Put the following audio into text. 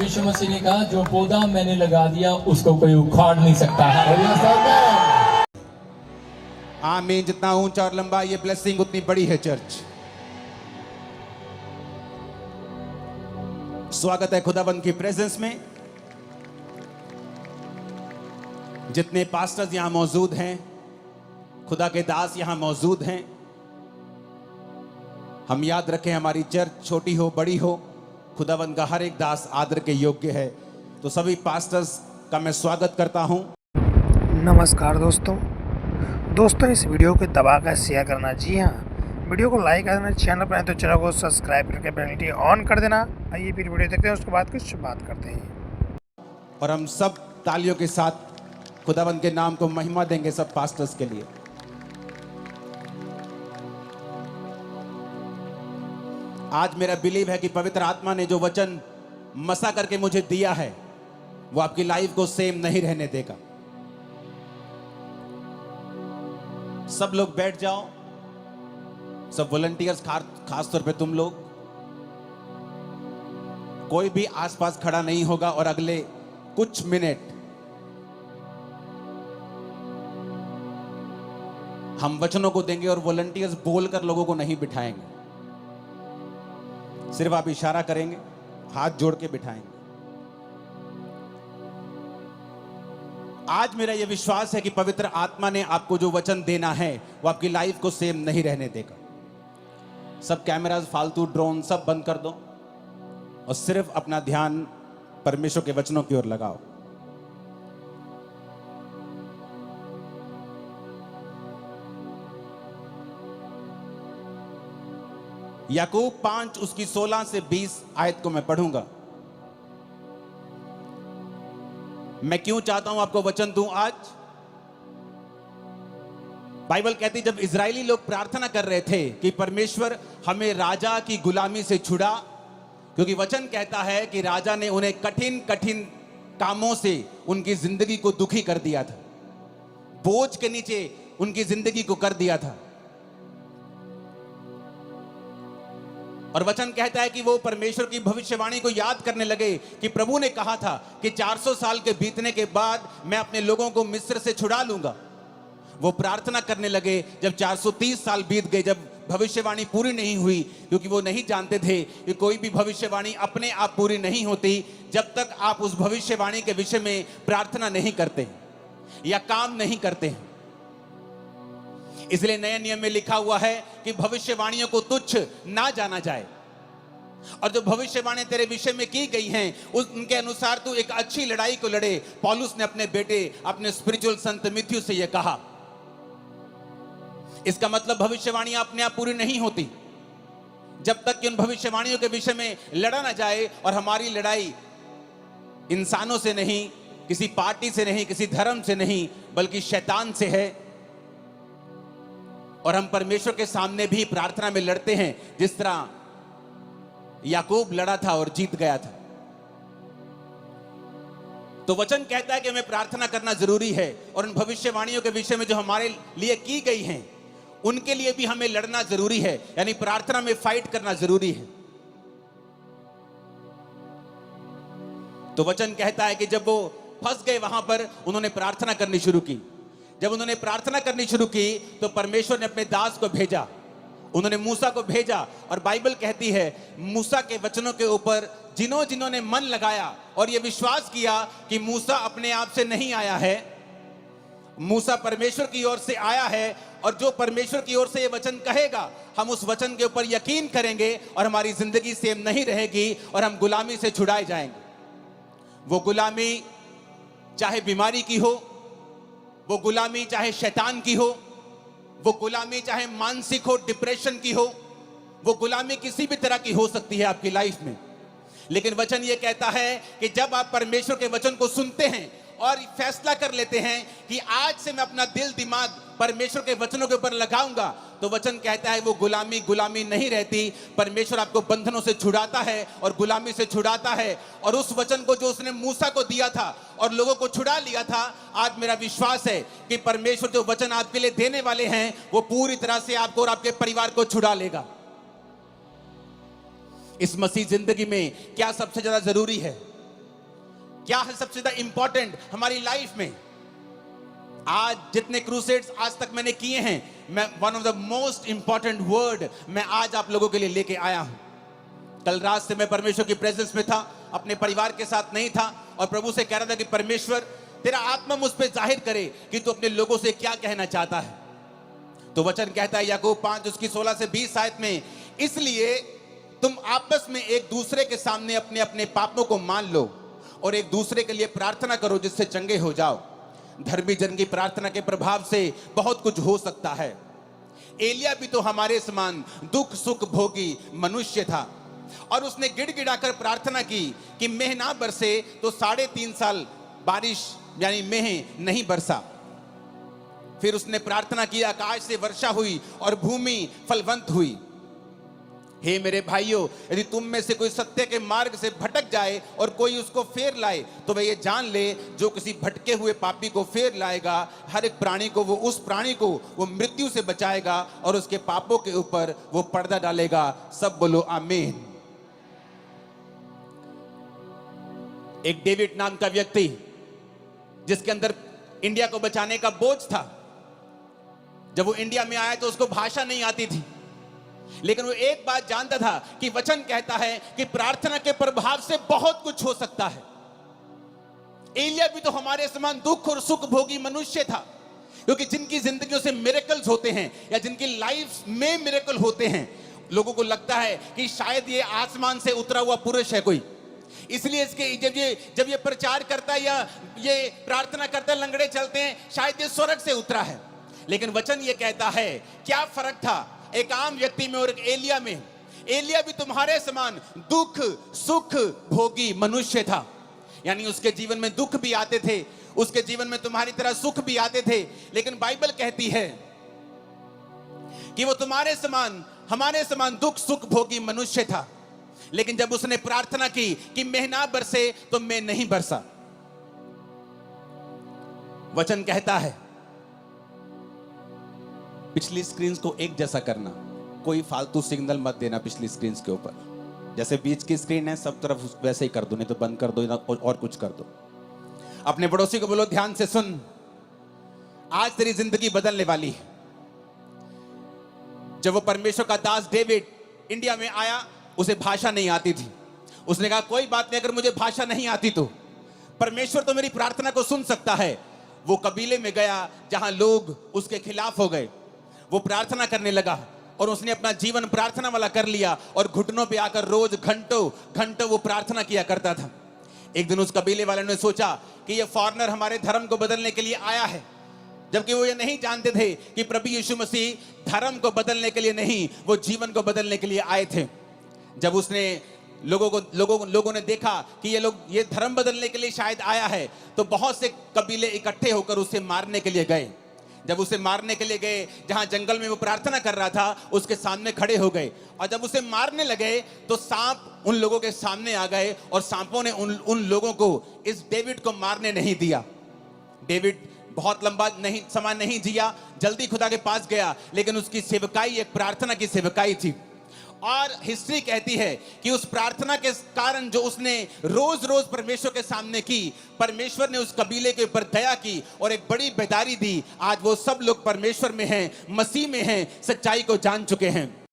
प्रभु यीशु मसीह ने कहा जो पौधा मैंने लगा दिया उसको कोई उखाड़ नहीं सकता है। आमीन। जितना ऊंचा और लंबा ये ब्लेसिंग उतनी बड़ी है चर्च। स्वागत है खुदाबंद की प्रेजेंस में। जितने पास्टर्स यहां मौजूद हैं, खुदा के दास यहां मौजूद हैं, हम याद रखें हमारी चर्च छोटी हो बड़ी हो, खुदाबंद का हर एक दास आदर के योग्य है। तो सभी पास्टर्स का मैं स्वागत करता हूं। नमस्कार दोस्तों इस वीडियो को दबाकर शेयर करना। जी हाँ, वीडियो को लाइक कर देना, चैनल पर आए तो चैनल को सब्सक्राइब करके बेल आइकन ऑन कर देना। आइए फिर वीडियो देखते हैं, उसके बाद कुछ बात करते हैं। और हम सब तालियों के साथ खुदाबंद के नाम को महिमा देंगे सब पास्टर्स के लिए। आज मेरा बिलीव है कि पवित्र आत्मा ने जो वचन मसा करके मुझे दिया है वो आपकी लाइफ को सेम नहीं रहने देगा। सब लोग बैठ जाओ, सब वॉलंटियर्स, खास तौर पे तुम लोग। कोई भी आसपास खड़ा नहीं होगा और अगले कुछ मिनट हम वचनों को देंगे और वॉलंटियर्स बोलकर लोगों को नहीं बिठाएंगे, सिर्फ आप इशारा करेंगे, हाथ जोड़ के बिठाएंगे। आज मेरा यह विश्वास है कि पवित्र आत्मा ने आपको जो वचन देना है वो आपकी लाइफ को सेम नहीं रहने देगा। सब कैमरास, फालतू ड्रोन सब बंद कर दो और सिर्फ अपना ध्यान परमेश्वर के वचनों की ओर लगाओ। याकूब 5 उसकी 16 से 20 आयत को मैं पढ़ूंगा। मैं क्यों चाहता हूं आपको वचन दूं आज। बाइबल कहती जब इजरायली लोग प्रार्थना कर रहे थे कि परमेश्वर हमें राजा की गुलामी से छुड़ा, क्योंकि वचन कहता है कि राजा ने उन्हें कठिन कठिन कामों से उनकी जिंदगी को दुखी कर दिया था, बोझ के नीचे उनकी जिंदगी को कर दिया था। और वचन कहता है कि वो परमेश्वर की भविष्यवाणी को याद करने लगे कि प्रभु ने कहा था कि 400 साल के बीतने के बाद मैं अपने लोगों को मिस्र से छुड़ा लूंगा। वो प्रार्थना करने लगे। जब 430 साल बीत गए, जब भविष्यवाणी पूरी नहीं हुई, क्योंकि वो नहीं जानते थे कि कोई भी भविष्यवाणी अपने आप पूरी नहीं होती जब तक आप उस भविष्यवाणी के विषय में प्रार्थना नहीं करते या काम नहीं करते। इसलिए नए नियम में लिखा हुआ है कि भविष्यवाणियों को तुच्छ ना जाना जाए, और जो भविष्यवाणी तेरे विषय में की गई हैं उनके अनुसार तू एक अच्छी लड़ाई को लड़े। पौलुस ने अपने बेटे, अपने स्पिरिचुअल संत मिथ्यू से यह कहा। इसका मतलब भविष्यवाणियां अपने आप पूरी नहीं होती जब तक कि उन भविष्यवाणियों के विषय में लड़ा ना जाए। और हमारी लड़ाई इंसानों से नहीं, किसी पार्टी से नहीं, किसी धर्म से नहीं, बल्कि शैतान से है। और हम परमेश्वर के सामने भी प्रार्थना में लड़ते हैं जिस तरह याकूब लड़ा था और जीत गया था। तो वचन कहता है कि हमें प्रार्थना करना जरूरी है, और उन भविष्यवाणियों के विषय में जो हमारे लिए की गई हैं उनके लिए भी हमें लड़ना जरूरी है, यानी प्रार्थना में फाइट करना जरूरी है। तो वचन कहता है कि जब वो फंस गए वहां पर, उन्होंने प्रार्थना करनी शुरू की। जब उन्होंने प्रार्थना करनी शुरू की तो परमेश्वर ने अपने दास को भेजा, उन्होंने मूसा को भेजा। और बाइबल कहती है मूसा के वचनों के ऊपर जिन्होंने मन लगाया और यह विश्वास किया कि मूसा अपने आप से नहीं आया है, मूसा परमेश्वर की ओर से आया है, और जो परमेश्वर की ओर से ये वचन कहेगा हम उस वचन के ऊपर यकीन करेंगे और हमारी जिंदगी सेम नहीं रहेगी और हम गुलामी से छुड़ाए जाएंगे। वो गुलामी चाहे बीमारी की हो, वो गुलामी चाहे शैतान की हो, वो गुलामी चाहे मानसिक हो, डिप्रेशन की हो, वो गुलामी किसी भी तरह की हो सकती है आपकी लाइफ में। लेकिन वचन ये कहता है कि जब आप परमेश्वर के वचन को सुनते हैं और फैसला कर लेते हैं कि आज से मैं अपना दिल दिमाग परमेश्वर के वचनों के ऊपर लगाऊंगा, तो वचन कहता है वो गुलामी नहीं रहती। परमेश्वर आपको बंधनों से छुड़ाता है और गुलामी से छुड़ाता है। और उस वचन को जो उसने मूसा को दिया था और लोगों को छुड़ा लिया था, आज मेरा विश्वास है कि परमेश्वर जो वचन आपके लिए देने वाले हैं वो पूरी तरह से आपको और आपके परिवार को छुड़ा लेगा। इस मसीह जिंदगी में क्या सबसे ज्यादा जरूरी है? क्या है सबसे ज्यादा इंपॉर्टेंट हमारी लाइफ में? आज जितने क्रूसेड्स आज तक मैंने किए हैं, मैं one of the most important word मैं आज आप लोगों के लिए लेके आया हूं। कल रात से मैं परमेश्वर की प्रेजेंस में था, अपने परिवार के साथ नहीं था, और प्रभु से कह रहा था कि परमेश्वर तेरा आत्मा मुझ पे जाहिर करे कि तू अपने लोगों से क्या कहना चाहता है। तो वचन कहता है याकूब 5 उसकी 16 से 20 आयत में, इसलिए तुम आपस में एक दूसरे के सामने अपने अपने पापों को मान लो और एक दूसरे के लिए प्रार्थना करो जिससे चंगे हो जाओ। धर्मी जन की प्रार्थना के प्रभाव से बहुत कुछ हो सकता है। एलिया भी तो हमारे समान दुख सुख भोगी मनुष्य था, और उसने गिड़गिड़ाकर प्रार्थना की कि मेह ना बरसे, तो 3.5 साल बारिश यानी मेह नहीं बरसा। फिर उसने प्रार्थना की, आकाश से वर्षा हुई और भूमि फलवंत हुई। हे मेरे भाइयों, यदि तुम में से कोई सत्य के मार्ग से भटक जाए और कोई उसको फेर लाए, तो वह ये जान ले, जो किसी भटके हुए पापी को फेर लाएगा, हर एक प्राणी को उस प्राणी को वो मृत्यु से बचाएगा और उसके पापों के ऊपर वो पर्दा डालेगा। सब बोलो आमीन। एक डेविड नाम का व्यक्ति, जिसके अंदर इंडिया को बचाने का बोझ था, जब वो इंडिया में आया तो उसको भाषा नहीं आती थी, लेकिन वो एक बात जानता था कि वचन कहता है कि प्रार्थना के प्रभाव से बहुत कुछ हो सकता है। एलिया भी तो हमारे समान दुख और सुख भोगी मनुष्य था, क्योंकि जिनकी जिंदगियों से मिरेकल्स होते हैं या जिनकी लाइफ में मिरेकल होते हैं, लोगों को लगता है कि शायद ये आसमान से उतरा हुआ पुरुष है कोई, इसलिए इसके जब ये प्रचार करता है या ये प्रार्थना करता है, लंगड़े चलते हैं, शायद ये स्वर्ग से उतरा है। लेकिन वचन ये कहता है, क्या फर्क था एक आम व्यक्ति में और एक एलिया में? एलिया भी तुम्हारे समान दुख सुख भोगी मनुष्य था, यानी उसके जीवन में दुख भी आते थे, उसके जीवन में तुम्हारी तरह सुख भी आते थे, लेकिन बाइबल कहती है कि वो तुम्हारे समान हमारे समान दुख सुख भोगी मनुष्य था। लेकिन जब उसने प्रार्थना की कि मेह ना बरसे, तो मेह नहीं बरसा। वचन कहता है, पिछली स्क्रीन को एक जैसा करना, कोई फालतू सिग्नल मत देना पिछली स्क्रीन के ऊपर। जैसे बीच की स्क्रीन है सब तरफ वैसे ही कर दो, नहीं तो बंद कर दो और कुछ कर दो। अपने पड़ोसी को बोलो, ध्यान से सुन, आज तेरी जिंदगी बदलने वाली है। जब वो परमेश्वर का दास डेविड इंडिया में आया, उसे भाषा नहीं आती थी। उसने कहा कोई बात नहीं, अगर मुझे भाषा नहीं आती तो परमेश्वर तो मेरी प्रार्थना को सुन सकता है। वो कबीले में गया जहां लोग उसके खिलाफ हो गए, वो प्रार्थना करने लगा और उसने अपना जीवन प्रार्थना वाला कर लिया और घुटनों पे आकर रोज घंटों घंटों वो प्रार्थना किया करता था। एक दिन उस कबीले वाले ने सोचा कि ये फॉरेनर हमारे धर्म को बदलने के लिए आया है, जबकि वो ये नहीं जानते थे कि प्रभु यीशु मसीह धर्म को बदलने के लिए नहीं, वो जीवन को बदलने के लिए आए थे। जब उसने लोगों ने देखा कि ये धर्म बदलने के लिए शायद आया है, तो बहुत से कबीले इकट्ठे होकर उसे मारने के लिए गए। जब उसे मारने के लिए गए, जहां जंगल में वो प्रार्थना कर रहा था, उसके सामने खड़े हो गए, और जब उसे मारने लगे तो सांप उन लोगों के सामने आ गए और सांपों ने उन लोगों को इस डेविड को मारने नहीं दिया। डेविड बहुत लंबा समय नहीं जिया, जल्दी खुदा के पास गया, लेकिन उसकी सेवकाई एक प्रार्थना की सेवकाई थी। और हिस्ट्री कहती है कि उस प्रार्थना के कारण जो उसने रोज रोज परमेश्वर के सामने की, परमेश्वर ने उस कबीले के ऊपर दया की और एक बड़ी बेदारी दी। आज वो सब लोग परमेश्वर में हैं, मसीह में हैं, सच्चाई को जान चुके हैं।